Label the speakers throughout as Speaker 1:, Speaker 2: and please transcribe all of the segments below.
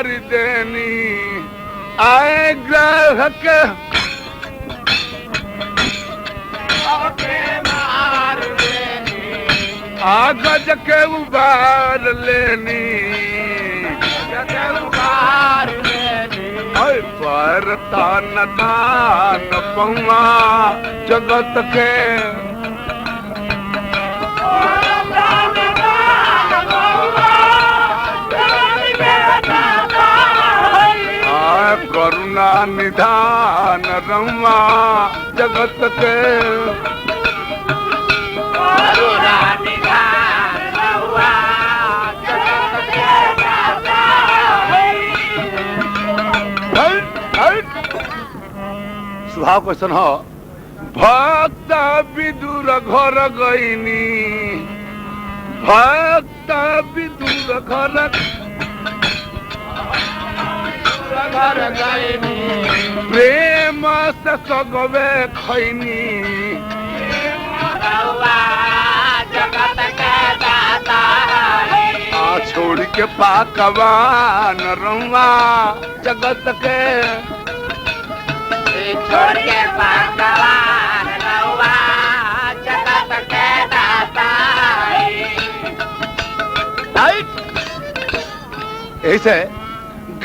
Speaker 1: मार देनी आए ग्राहक आगज के उबार लेनी पर तान तान पहुआ जगत के करुणा निधान रवा जगत के करुणा निधान रवा जगत के स्वभाव क्वेश्चन हो भक्त विदुर घर गईनी भक्त विदुर घर प्रेम से सगवे खैनी छोड़ के पाकवान रवा जगत के छोड़ के पाकवान रवा जगत के ऐसे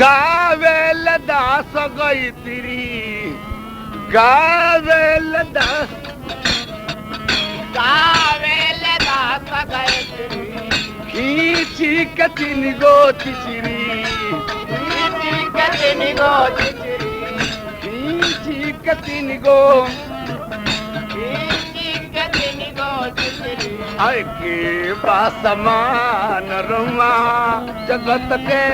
Speaker 1: गावेल दास गई तिरी गावेल दास गई तिरी खींची के तीन गो चिचिरी खींची के तीन गो चिचिरी खींची के तीन गो आए के बासमान रुआ जगत के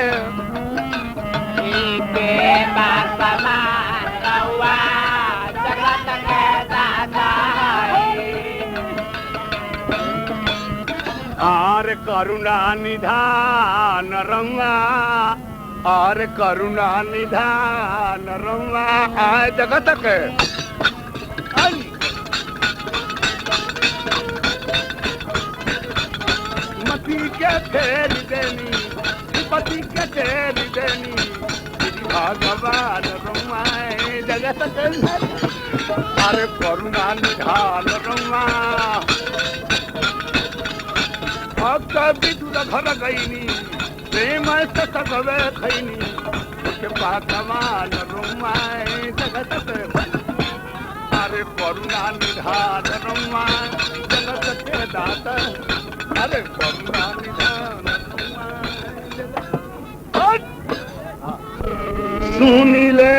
Speaker 1: आर करुणा निधान रंगा आर करुणा निधान रंगा आए जगत के मती के फेर देनी पति के फेर देनी भगवान रमाए जगत अरे करुणा निधान रमा भक्त विदुर घर गईनी प्रेम से सगवे खैनी के भगवान रमाए जगत अरे करुणा निधान रमा जगत के दाता अरे करुणा निधान सुनिले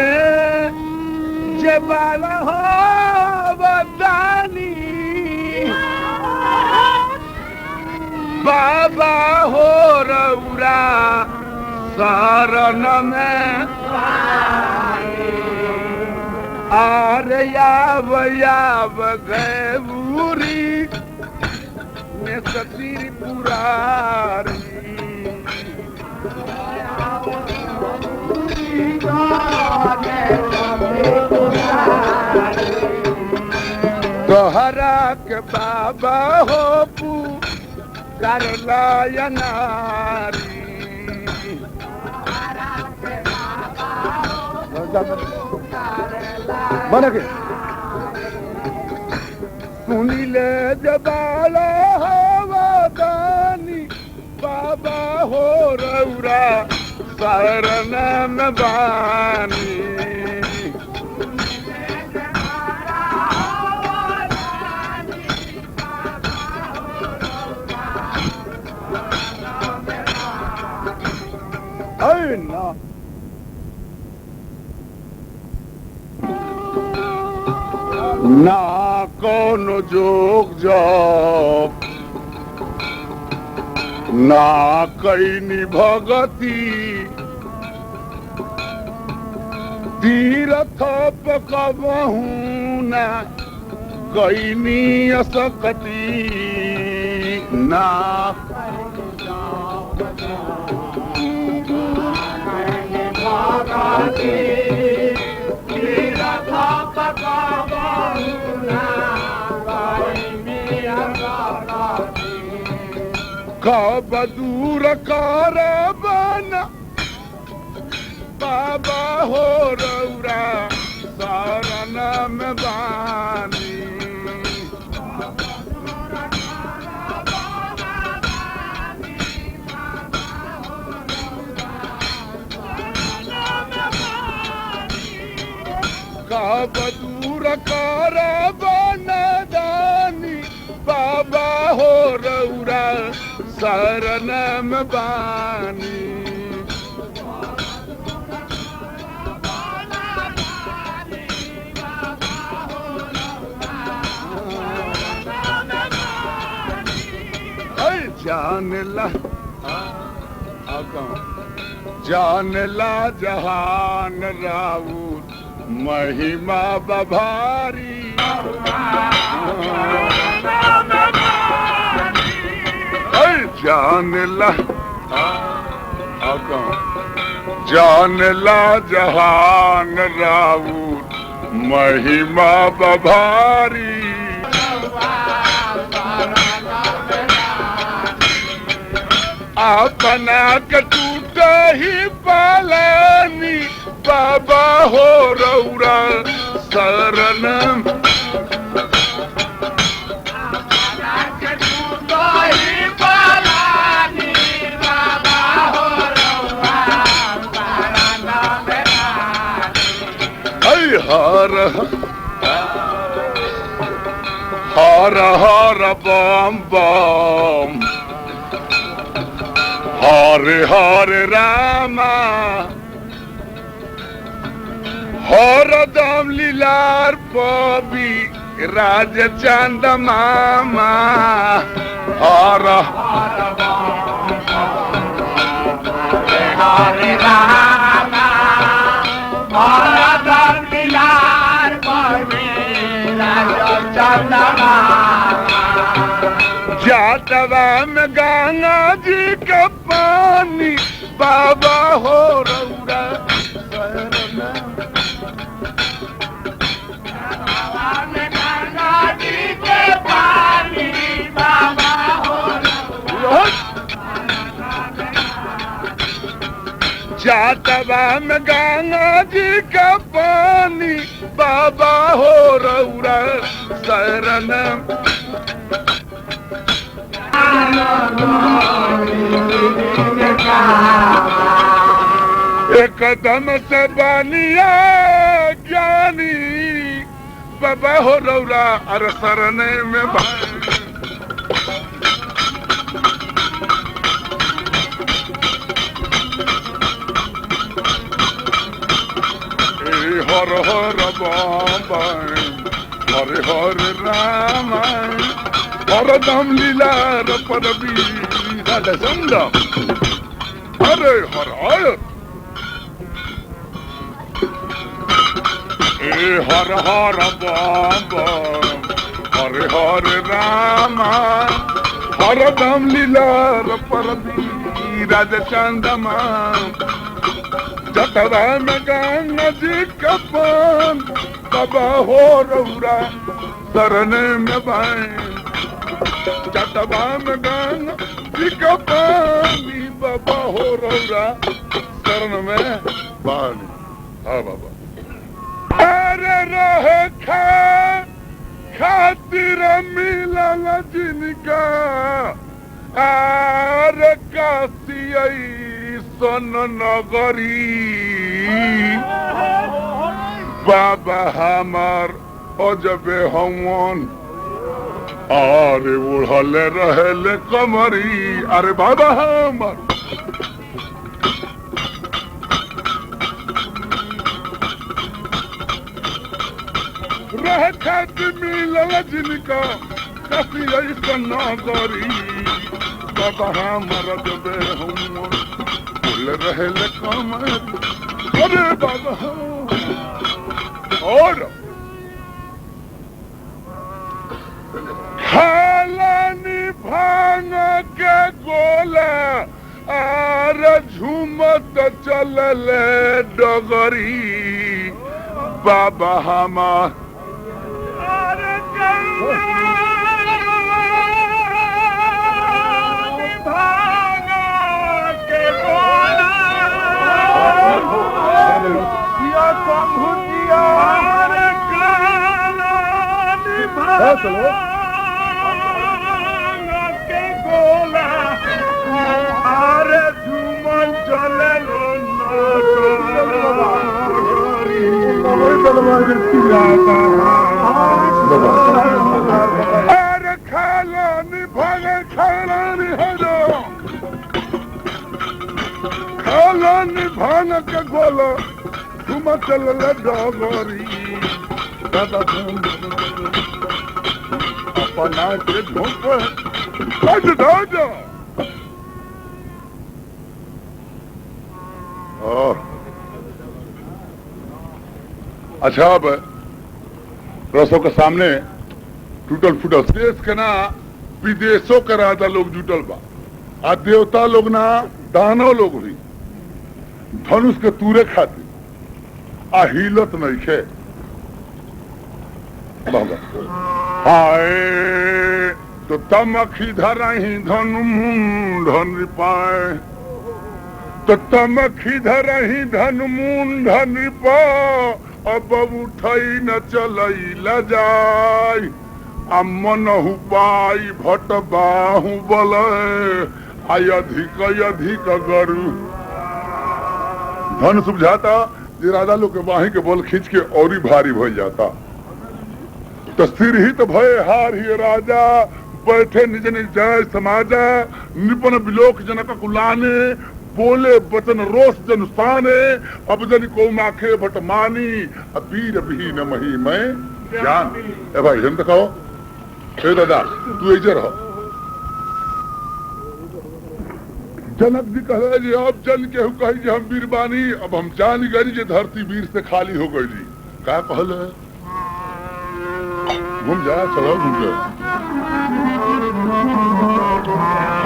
Speaker 1: जबाल हो बदानी बाबा हो रउरा शरण में आर याव गए बूरी में सतीर पुरारी तोहरा के बाबा हो कर लाया नारी बन के सुनिले जबाला हवादानी बाबा हो रउरा शरण में बानी ना कौन जोग जाप ना कैनी भगती तीर्थ पकबहू ना कैनी असकती ना कब दूर कर बना बाबा हो रौरा शरण में बानी कब दूर कर बनदानी बाबा हो रौरा शरण में बानी जानला जानला जहान राउत महिमा बभारी जानला जानला जहान राउत महिमा बभारी अपना के टूट ही पालानी बाबा हो रौरा शरण हर हर हर बम बम हरे हरे रामा हरदम लीलार पबी राज चंद मामा हर हरे रामा हरदम लीलार पबी राज चंद मामा जातवा में गंगा जी का पानी बाबा हो रौरा में गंगा जी के पानी बाबा हो रौरा जातवा में गंगा जी का पानी बाबा हो रौरा शरण एकदम से बनिया ज्ञानी बाबा हो रौरा अर शरण में भाई हर हर बाबा हरे हरे राम हरदम लीलार परबी राधा चंद हरे हर हर हर हर बाबा हरे हरे राम हरदम लीलार परबी राधा चंद जटरा में गंगा जी का पान बाबा हो रौरा शरण में बाएं जटरा में गंगा जी का पानी बाबा हो रौरा शरण में बानी हाँ बाबा अरे रहे खातिर मिलल जिनका अरे काशी सन नगरी बाबा हमार अजबे हमन अरे उड़ले रहले कमरी अरे बाबा हमार रह खातिर मिलल जिनका काशी सन नगरी बाबा हमार अजबे हमन रहले कमर अरे बाबा और खालानी भांग के गोला आर झूमत चलले डगरी बाबा हमार दिया शंभु दिया चलो के गोला अरे झूमन चले अरे खालानी भागे खालानी हजो खालानी भान के गोला झूम चले डगरी दादा अपना के झोंक कट दादा अच्छा अब रसों के सामने टूटल फूटल देश के ना विदेशों के राजा लोग जुटल बा आ देवता लोग ना दानव लोग भी धनुष के तूरे खाती आ हिलत नहीं खे हाय तो तमखी धरा ही धनु मुंडन पाए तो तमखी धरा ही धनु मुंडन पा अब उठई न चलई ल जाय अमन हुपाई भट बाहु बल आय अधिक गरु धन सुझाता जे राजा लोग के बाही के बल खींच के और भारी भय जाता तो सिर ही तो भय हार ही राजा बैठे निज निज जय समाजा निपन विलोक जनक कुलाने बोले बचन रोष जनुस्ताने अब जन को माखे भट मानी अबीर भी न मही मैं ज्ञान ए भाई हम तो कहो ए दादा तू इधर रहो जनक जी कहे जी अब जन के कही जी हम वीर बानी अब हम जान गई जी धरती वीर से खाली हो गई जी क्या कहल है घूम जा चलो घूम जा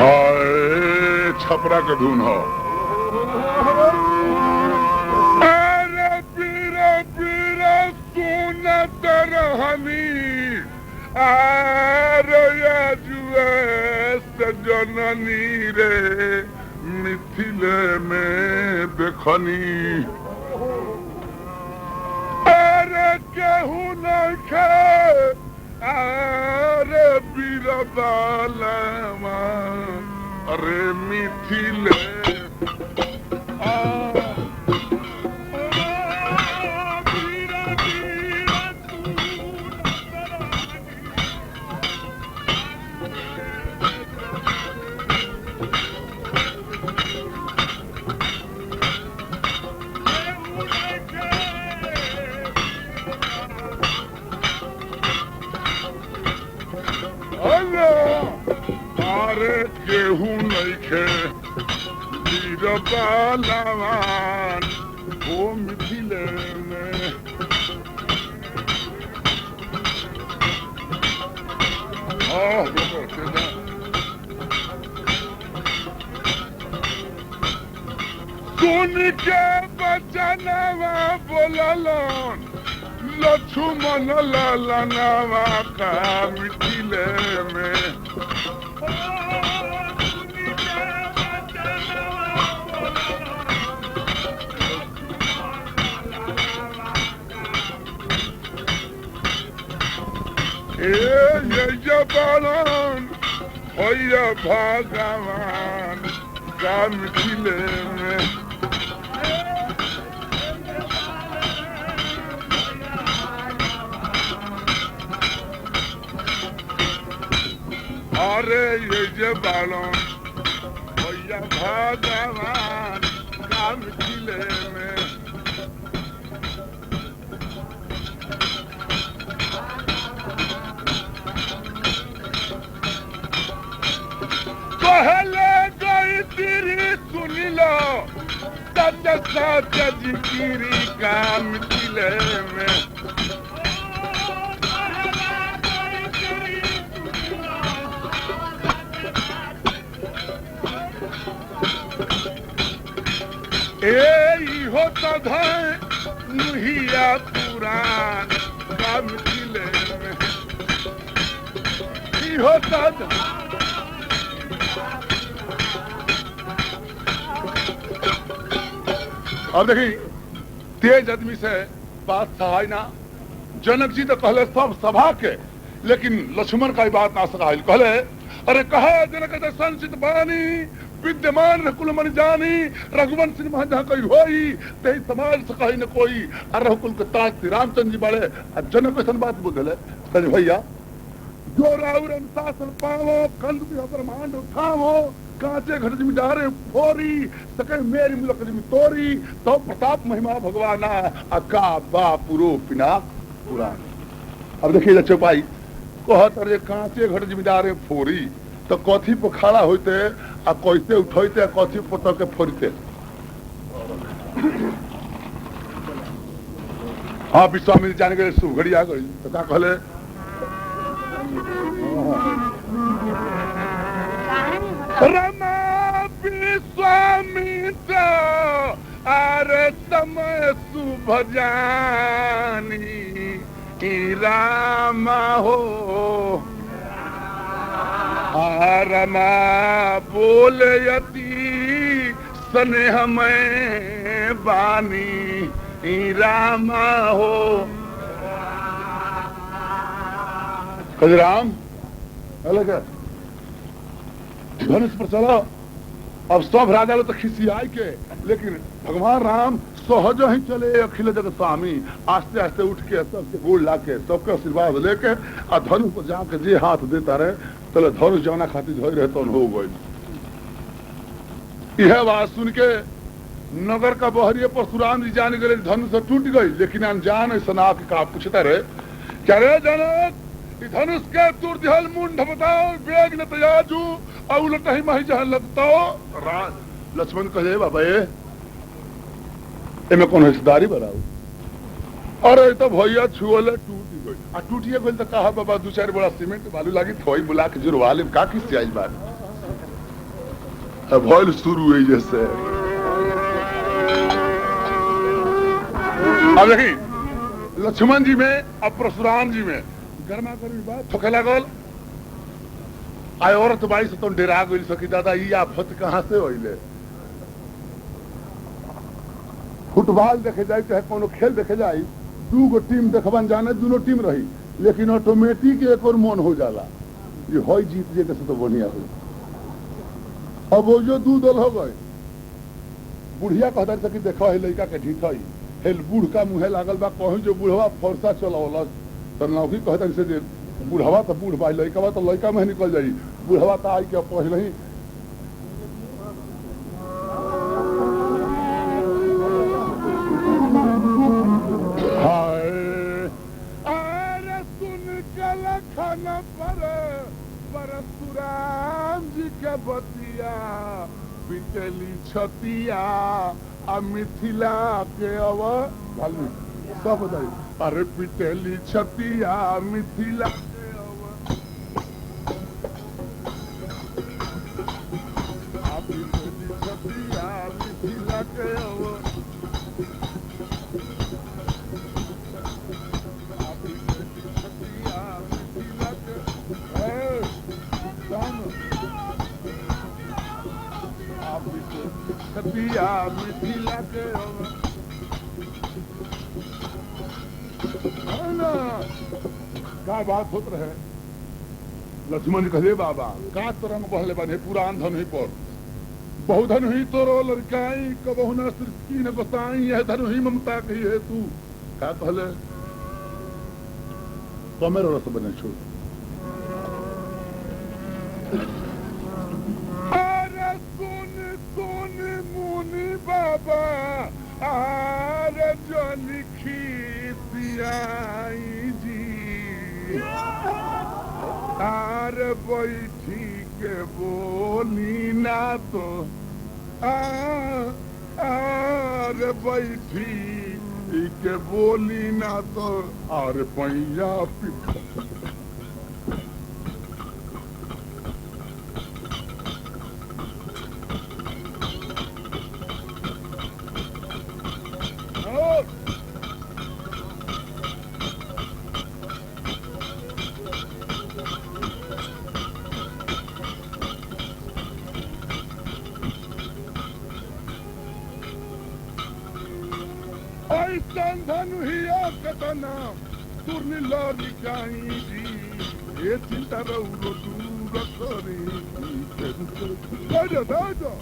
Speaker 1: हाय छपरा के धुन हो अरे पीरा पीरा सुनत रहनी अरे जुए सजननी रे मिथिले में देखनी अरे केहू नहीं खे अरे बीरबालमा अरे मिथिले केहू नहीं खे बीरबालवान ओ मिथिले में सुन के बचनवा बोललन लक्ष्मण ललनवा का मिथिले में ये जबान होया भगवान का मिथिले में अरे ये जबान होया भगवान का मिथिले में पहले गई तेरी सुनी लो सच सच जिकिरी का मिथिले में होता था मुहिया पुराण का मिथिले में होता था अब देखिए तेज आदमी से बात सहाय ना। जनक जी तो कहले सब सभा के, लेकिन लक्ष्मण का बात ना सहाय। कहले अरे कहा जनक संचित बानी विद्यमान रघुकुल मन जानी, रघुवंश जहाँ कही होई ते समाज से कही न कोई। और रघुकुल के ताज श्री रामचंद्र जी बड़े जनक ऐसा बात बोले भैया जो राउर अनुशासन पावो कंद ब्रह्मांड उठावो, कांचे घर जिमी डारे फोरी सके मेरी मुलक जिमी तोरी, तो प्रताप महिमा भगवाना अका बा पुरो पिना पुराण। अब देखिए चौपाई कहत अरे कांचे घर जिमी डारे फोरी, तो कथी पर खड़ा होते आ कैसे उठते कथी पर के फोड़ते। हाँ विश्वामित्र जाने गए सुघड़ी आ गई तो क्या कहले रमा विश्वामित्र अरे समय शुभ जानी रामा हो, रमा बोले यति स्नेह में बानी रामा हो। राम अलग धनुष पर चलो। अब सब राजा लोग तो खिसियाई के, लेकिन भगवान राम सहज ही चले अखिल जगत स्वामी। आस्ते आस्ते उठ के सबके गोड़ ला के सबके आशीर्वाद लेके आ धनुष पर जाके जे हाथ देता रहे चलो धनुष जाना खातिर धोई रहे तो हो गई। यह बात सुन के नगर का बहरिया परशुराम जी जाने गए धनुष से टूट गई, लेकिन अनजान ऐसा का पूछता रहे क्या रे जनक धनुष के तुरदिहल मुंड बताओ बेग न तयाजू और उलट ही मही जहां लगता। लक्ष्मण कहे बाबा ए में कौन हिस्सेदारी बनाऊ, अरे तो भैया छुअले टूट गई आ टूटिए गई तो कहा बाबा दो चार बड़ा सीमेंट बालू लागी थोड़ी बुला के जुड़वा ले का किस आई बात। अब भइल शुरू हुई जैसे अब देखी लक्ष्मण जी में अब परशुराम जी में गर्मा गर्मी बात थोके लागल। आय औरत बाई से तो डेरा गई सकी दादा ये आफत कहाँ से होइले। फुटबॉल देखे जाए चाहे कोनो खेल देखे जाए दू गो टीम देखबन जाने दोनों टीम रही, लेकिन ऑटोमेटिक एक और मन हो जाला ये हो जीत जे तो बढ़िया हो। अब वो जो दू दल हो गए बुढ़िया कहता सकी देखो है लड़का के ढीठ है बूढ़ का मुहे लागल बा कहीं जो बुढ़वा फरसा चला तो नौकी कहता से बुढ़वा तो बूढ़ बा लड़का तो लड़का में निकल जाई बुढ़वा तो आई के पहले ही परशुराम जी के बतिया बिचली छतिया आ मिथिला के सब बताइए अरे पिटेली छतिया मिथिला के पिटेली छतिया मिथिला के छतिया मिथिला के का बात होत रहे। लक्ष्मण जी कहे बाबा का तरंग बहले बने पुरान धन ही पर बहुधन ही तोरो लड़काई कबहु न सिरकी न गोसाई यह धन ही ममता कही है तू का कहले तो मेरे रस बने छोड़। अरे सुन सुन मुनि बाबा अरे जो लिखी सियाई जी आरे बैठी के बोली ना तो आरे बैठी के बोली ना तो आरे पैया धनुहिया कतना तुरनी लड़ी जाई जी ये चिंता रहो दूर करी दादा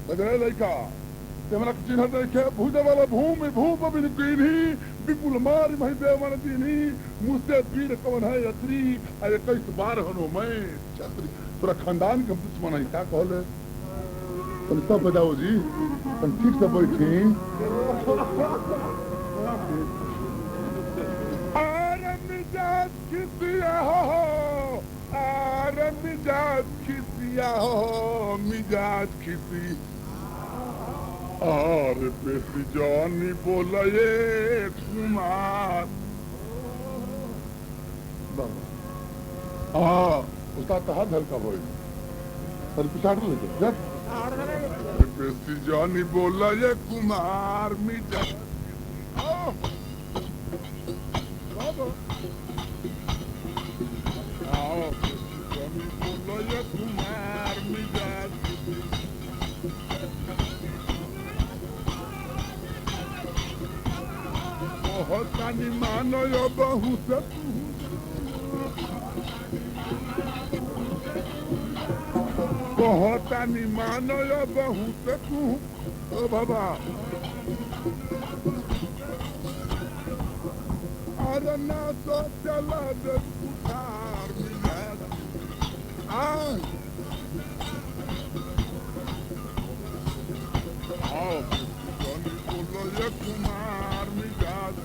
Speaker 1: बदले लड़का तेमरा चिन्ह देखे भूजा वाला भूमि भूप बिनकीनी विपुल मारी मही देवन दीनी मुझसे पीर कवन है अत्री अरे 21 बार हनो मैं छत्री पूरा खानदान का दुश्मन है क्या कहले तुम सब बताओ जी तुम ठीक से बैठी आरे मिजाज खिसिया हो आरे मिजाज खिसिया हो मिजाज खिसी और बेसी जानी बोला ये कुमार हाँ उसका तो हाथ हल्का बोल पर पिछाड़ लेके जब बेसी जानी बोला ये कुमार मिजा बेसी जानी बोला ये कुमार मिजा होतानी मानो यो बहु से होतानी मानो यो बहु से तू ओ बाबा अरे ना तो चला दे उठार मिला आओ जानी बोलो ये कुमार मिजाज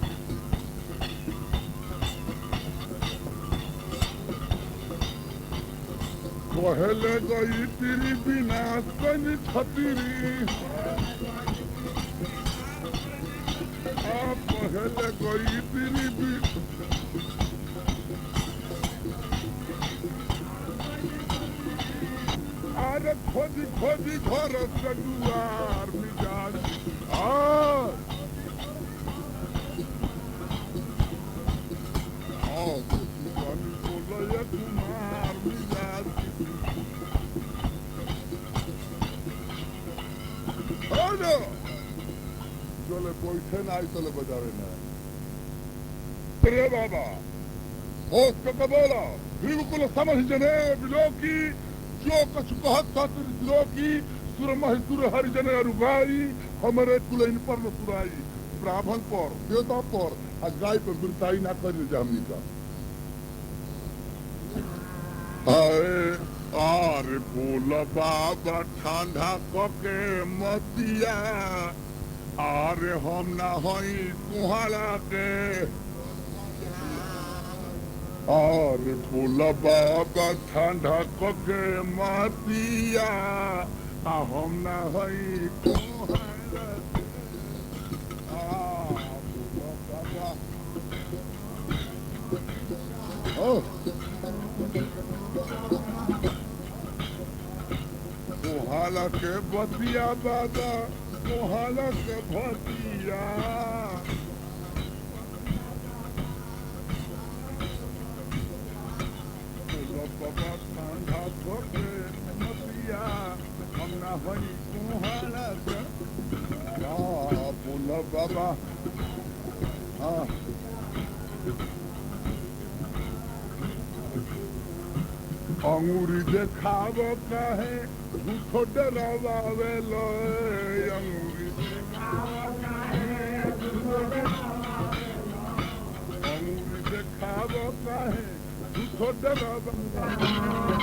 Speaker 1: पहले गई तेरी बिना कनी छतरी पहले गई तेरी भी अरे खोजी खोजी घर से दुआर मिजाज बोलो ये कुमार मिजाज चले बैठे ना चले बजावे ना अरे बाबा होश का बोला बिल्कुल समझ जने बिलोकी जो कछु कहत खातिर बिलोकी सुर महसुर हर जने रुगाई हमारे कुलैन पर न सुराई ब्राह्मण पर देवता पर अजगाई पर बिरताई ना कर जामनी का आरे बोला बाबा ठंडा कके मतिया आरे हम ना होई कुहाला के आरे बोला बाबा ठंडा कके मतिया हम ना होई कुहाला कुहाला के बतिया बाबा कुहाला के भतिया बाबा ठंडा के मतिया हम ना होई कुहाला के बोला बाबा हाँ अंगूरी देखाव काहे झूठो डरावे लो अंगूरी देखाव काहे झूठो डरावे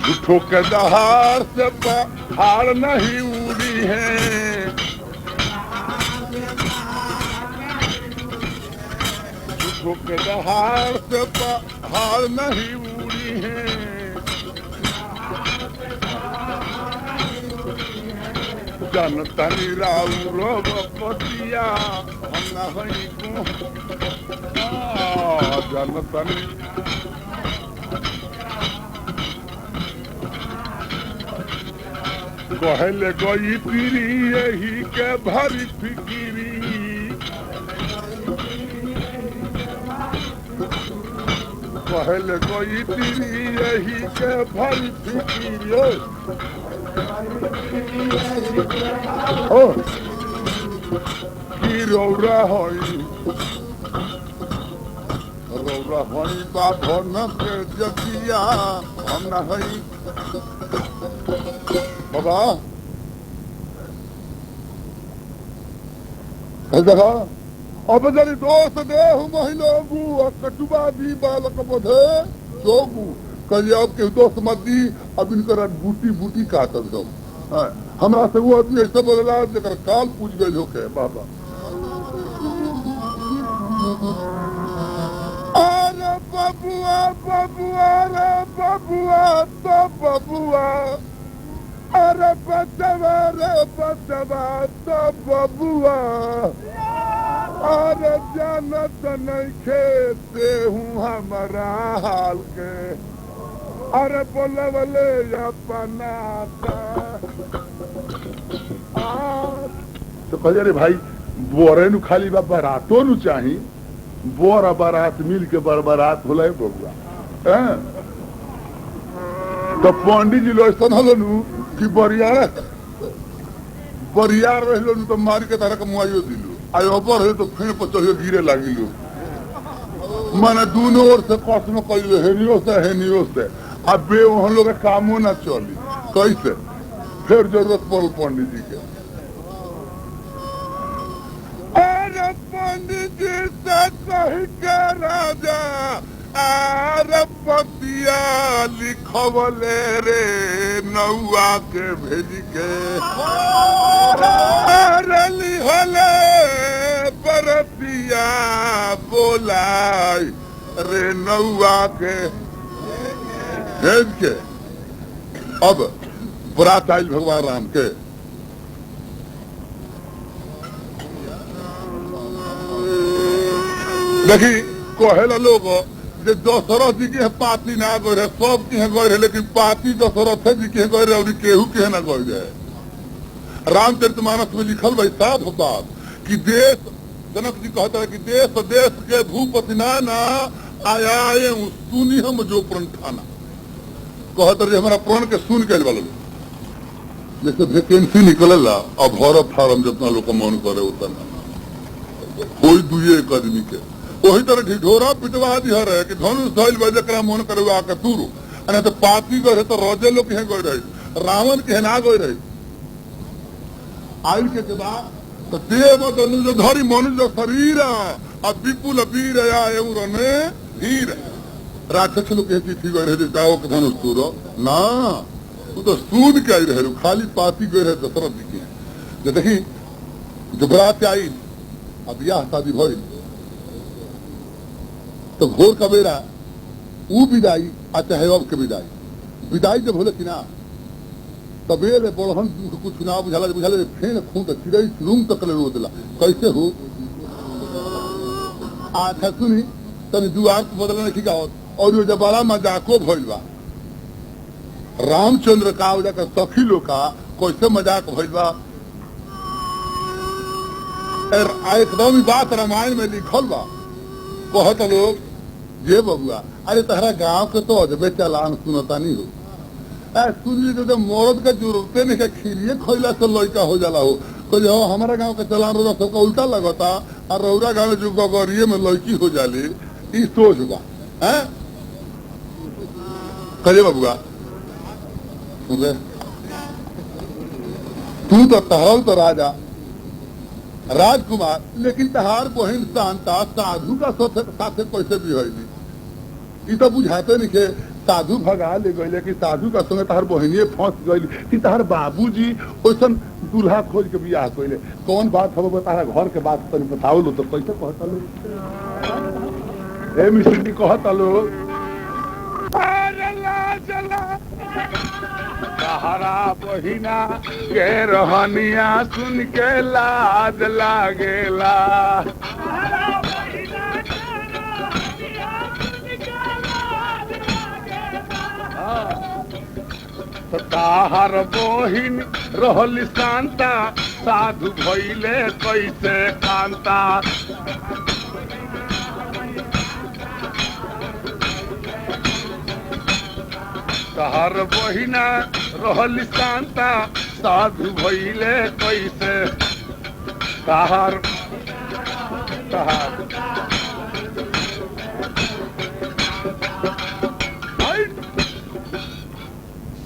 Speaker 1: झूठो के दहाड़ से पहाड़ नहीं उड़ी है के दहाड़ से पहाड़ नहीं उड़ी है जनता निराउरो पतिया हम ना हई को जनता कहले गई पीरी यही के भरी फिकिरी कहले गई तेरी यही के भरी फिकिरी ओ की रौरा होई बाभन के जगिया हम न हई बाबा देखा अब जरी दोस्त देहु महिलोगु कटुबा दी बालक बधे जोगु कहिए अब के दोस्त मत दी अब इनकर बूटी बूटी काटल दो हमरा से वो आदमी ऐसा बोलेला जेकर काल पूज गइल होके बाबा अरे बबुआ बबुआ रे बबुआ तो बबुआ अरे बचवा रे बचवा तो बबुआ अरे जानत नहीं खेते हूँ हमारा हाल के अरे बोलवले अपना तो कहे रे भाई बोरे नु खाली बा बारातो नु चाही बोरा बारात मिल के बरबरात होला बबुआ तो पंडित जी लोसन हलो नु कि बरियार रहलो नु तो मार के तारा के मुआयो दिलू आय ऊपर है तो फेर पर चढ़ियो गिरे लागिलू माने दोनों ओर से कसम कइले हेनियो से अब बे हम लोग कामो ना चली कैसे फिर जरूरत पड़ल पंडित जी के अरे पंडित जी से कही के राजा अरे पतिया लिखवले रे नौआ के भेज के अरे लिखले परतिया बोलाई रे नौआ के भेज के अब बरात आयल भगवान राम के देखी कहेला लोग जे दशरथ जी के पाती ना गए रहे सब के गए रहे लेकिन पाती दशरथ जी के गए रहे और केहू के ना गए रहे रामचरितमानस में लिखल भाई साफ बात कि देश जनक जी कहता है कि देश देश के भूपति ना आया सुनी हम जो प्रण ठाना कहते रहे हमारा प्रण के सुन के वाले जैसे वैकेंसी निकलेला अब हर फार्म जितना लोग का मन करे उतना कोई दुए एक आदमी के वही तरह ढिढोरा पिटवा दी है कि धनुष धैल बजे मन करे आके तुरु अने तो पाती गए तो रजे लोग के गए रहे रावण के ना गए रहे आयु के बाद तो देव धनुष धरी मनुष्य शरीर अब विपुल वीर रने वीर राक्षस लोग चिट्ठी गए रहे जाओ के धनुष तुरो ना वो तो सूद के आई रहे खाली पाती गए रहे दशरथ जी के देखी जो बरात आई अब यह शादी भई तो भोर का बेरा वो विदाई आ चाहे अब के विदाई जब होले कि ना तबेरे बड़हन कुछ चुनाव बुझाला फेन खूंट चिड़ई रूम तक ले रो दिला कैसे हो अच्छा सुनी तनी दुआर बदलने की और ये बड़ा मजाको भइल बा रामचंद्र का का सखी लोग का कैसे मजाक भइल बा एकदम बात रामायण में लिखल बा कहत लोग ये बबुआ अरे तहरा गांव के तो अजबे चालान सुनता नहीं हो सुनिए तो मर्द का जरूरते नहीं खीरिए खोला से लड़का हो जाला हो तो हमारा गांव का चलान रोजा सबका उल्टा लगता और रौरा गांव में जो गगरिये में लड़की हो जाली ई सोच बा है कहे बबुआ तू तो तहरल तो राजा राजकुमार लेकिन तहार बहन शांता साधु का साथे कैसे भी है तो बुझाते नहीं के साधु भगा ले गए कि साधु का संगे तहार बहनिए फंस गई कि तहार बाबूजी ओसन दूल्हा खोज के बियाह कैले कौन बात हम तारा घर के बात तनी बताओ लो तो कैसे कहता लो ए मिस्टर जी कहता लो तहारा बहिना के रहनिया सुन के लाज लागेला ताहर बहिन रहल शांता साधु भइले कैसे कांता तहार बहिना रहली शांता साधु भइले कैसे कहार कहार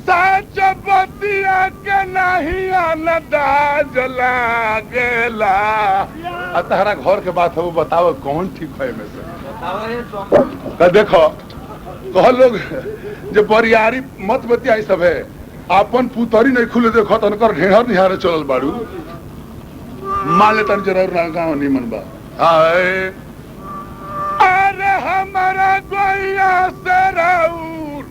Speaker 1: साच बतिया के नहीं अनदाज लागेला। तहरा घर के बात है वो बताओ कौन ठीक है में से का देखो कह लोग जो बरियारी मत बतिया सब है अपन पुतरी नहीं खुले देखो तो उनकर ढेर निहारे चलल बाड़ू मान लेता जरूर ना गाँव निमन बा। अरे हमारा गोया से राउर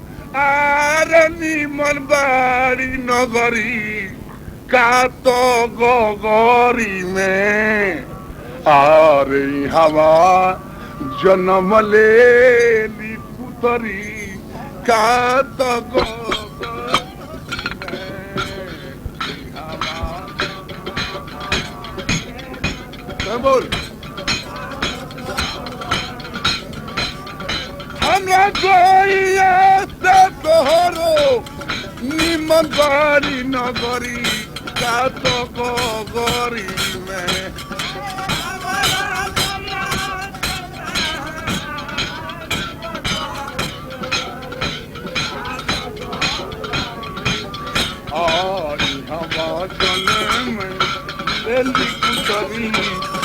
Speaker 1: अरे निमन बाड़ी नगरी का तो गोगरी में अरे हवा जन्म ले ली पुतरी का तो बोल हमरा गोइया से तोहरो निमन बाड़ी नगरी का तो गोगरी में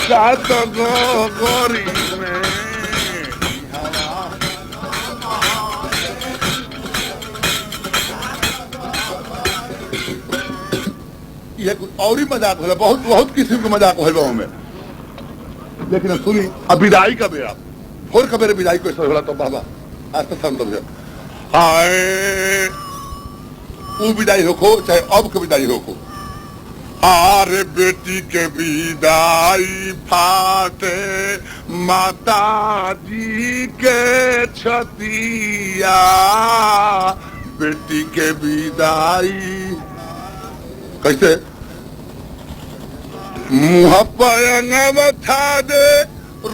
Speaker 1: सात गोरी में ये और ही मजाक होला बहुत बहुत किस्म के मजाक हो गाँव में। लेकिन सुनी अब विदाई का बेरा फोर का बेरे विदाई को होला तो बाबा आज तो समझ हाय वो विदाई होखो चाहे अब के विदाई होखो। आरे बेटी के विदाई फाटे माता जी के छतिया बेटी के विदाई कैसे मुँह पयंगव था दे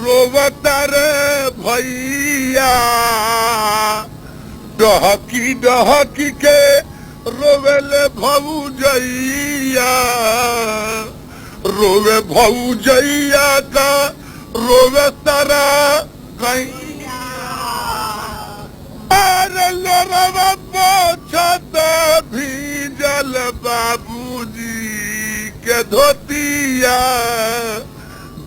Speaker 1: रोवता रे भैया डहकी डहकी के रोवेले भौजैया रोवे भौजैया का रोवे तारा गैया अरे लोरवा पोछत भीजल बाबूजी के धोतिया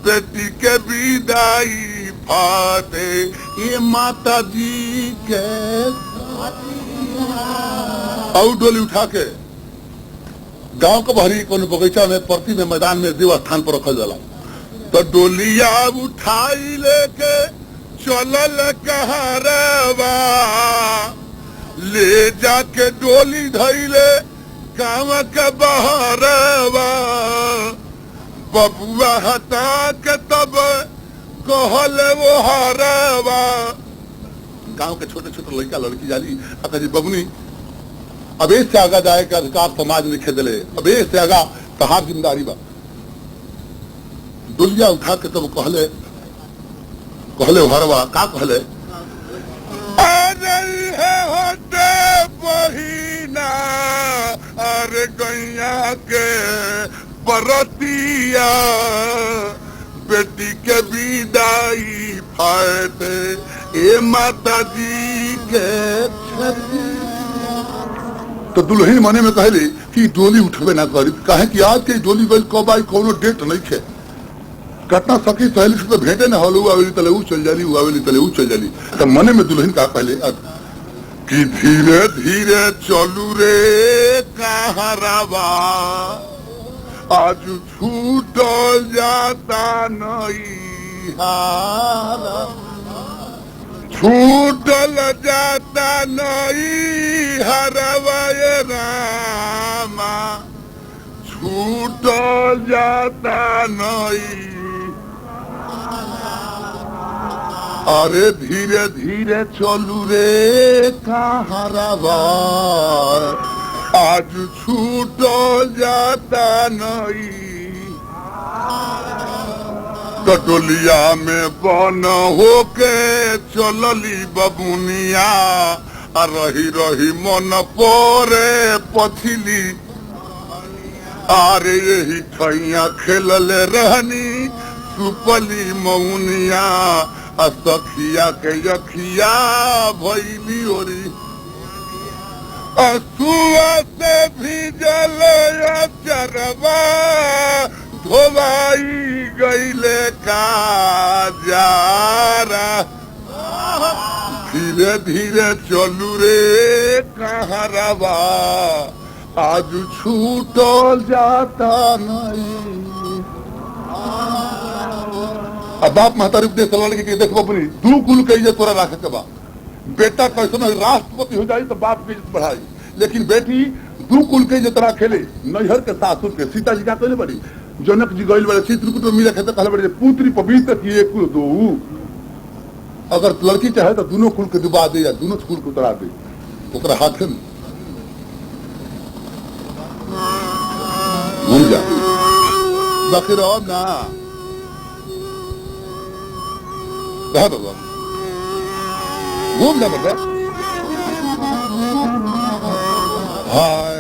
Speaker 1: बेटी के विदाई फाटे ये माता जी के और डोली उठा के गांव के बहरी कोनो बगीचा में परती में मैदान में देव स्थान पर रखल जाला तो डोलिया उठाई लेके चलल कहरवा ले जाके डोली धैले गाँव के बहरवा बबुआ हटा के तब कहल वो हरवा गांव के छोटे छोटे लड़का लड़की जाली अगर बबुनी अब इससे आगा जाए का अधिकार समाज ने खेदले अब इससे आगा तहार जिम्मेदारी बा दुलिया उठा के तब कहले कहले हरवा का कहले होते बहिना अरे गैया के बरतिया बेटी के विदाई फाटे ए माता जी के तो दुल्हन मने में कहली कि डोली उठबे ना करी कहे कि आज के डोली गई कब आई कोनो डेट नहीं थे कतना सखी सहेली से तो भेंटे ना हलू आवेली तले ऊ चल जाली आवेली तले ऊ चल जाली तो मने में दुल्हन का कहले कि धीरे धीरे चलू रे कहरवा आज छूट जाता नहीं हारा छूटल जाता नहीं हरवाए रामा छूटल जाता नहीं अरे धीरे धीरे चलू रे कहरवा आज छूटल जाता नहीं कटोलिया में बन होके चलली बबुनिया रही रही मन पोरे पथिली आरे यही ठैया खेलल रहनी सुपली मौनिया सखिया के यखिया भैली ओरी असुआ से भीजल चरवा धोवाई गईले का जारा धीरे धीरे चलू रे कहरवा आज छूटल जाता नहीं। अब बाप महतारी उपदेश लड़के के देखो अपनी दू कुल के इज्जत तोरा रखे के बा। बेटा कैसे राष्ट्रपति हो जाए तो बाप की इज्जत बढ़ाई, लेकिन बेटी दू कुल के इज्जत रखेले। नैहर के सासुर के सीता जी का कहले बड़ी जनक जी गईल बड़े चित्रकूट में मिले खेते कहले बड़े पुत्री पवित्र की एक दो। अगर लड़की चाहे तो दोनों कुल के डुबा दे या दोनों कुल को उतरा दे ओकरा हाथ में घूम जा बाकी रहो ना बाबा घूम जा बेटा। हाय